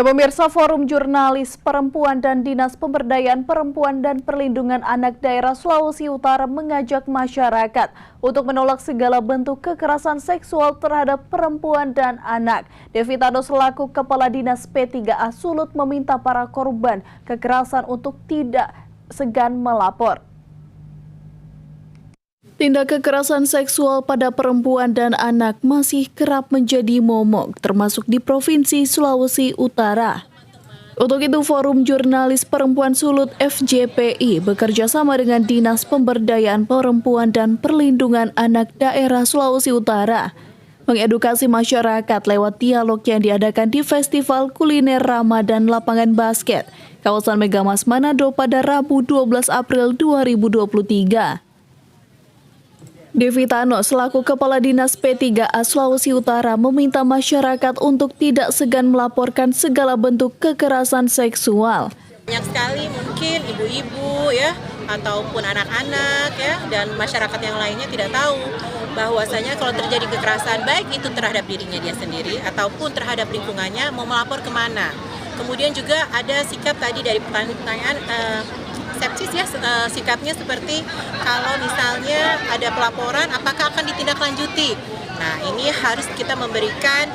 Ya pemirsa, Forum Jurnalis Perempuan dan Dinas Pemberdayaan Perempuan dan Perlindungan Anak Daerah Sulawesi Utara mengajak masyarakat untuk menolak segala bentuk kekerasan seksual terhadap perempuan dan anak. Devitano selaku Kepala Dinas P3A Sulut meminta para korban kekerasan untuk tidak segan melapor. Tindak kekerasan seksual pada perempuan dan anak masih kerap menjadi momok, termasuk di Provinsi Sulawesi Utara. Untuk itu, Forum Jurnalis Perempuan Sulut FJPI bekerja sama dengan Dinas Pemberdayaan Perempuan dan Perlindungan Anak Daerah Sulawesi Utara mengedukasi masyarakat lewat dialog yang diadakan di Festival Kuliner Ramadan Lapangan Basket, kawasan Megamas Manado pada Rabu 12 April 2023. Devitano selaku Kepala Dinas P3A Sulawesi Utara meminta masyarakat untuk tidak segan melaporkan segala bentuk kekerasan seksual. Banyak sekali mungkin ibu-ibu ya ataupun anak-anak ya dan masyarakat yang lainnya tidak tahu bahwasanya kalau terjadi kekerasan baik itu terhadap dirinya dia sendiri ataupun terhadap lingkungannya mau melapor kemana. Kemudian juga ada sikap tadi dari pertanyaan skeptis ya, sikapnya seperti kalau misalnya ada pelaporan apakah akan ditindaklanjuti. Nah, ini harus kita memberikan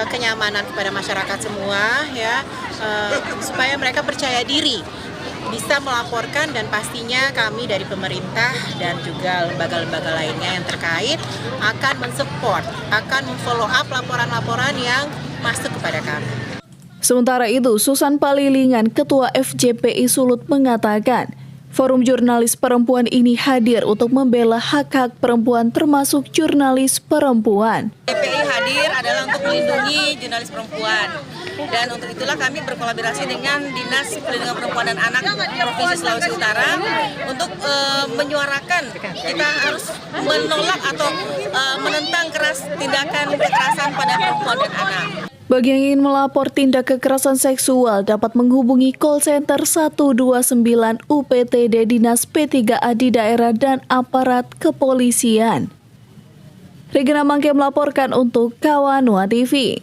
kenyamanan kepada masyarakat semua ya, supaya mereka percaya diri bisa melaporkan, dan pastinya kami dari pemerintah dan juga lembaga-lembaga lainnya yang terkait akan mensupport, akan memfollow up laporan-laporan yang masuk kepada kami. Sementara itu, Susan Palilingan, Ketua FJPI Sulut mengatakan, Forum Jurnalis Perempuan ini hadir untuk membela hak-hak perempuan termasuk jurnalis perempuan. FJPI hadir adalah untuk melindungi jurnalis perempuan. Dan untuk itulah kami berkolaborasi dengan Dinas Perlindungan Perempuan dan Anak Provinsi Sulawesi Utara untuk menyuarakan kita harus menolak atau menentang keras tindakan kekerasan pada perempuan dan anak. Bagi yang ingin melapor tindak kekerasan seksual dapat menghubungi call center 129 UPTD Dinas P3A di daerah dan aparat kepolisian. Regina Mangke melaporkan untuk Kawanua TV.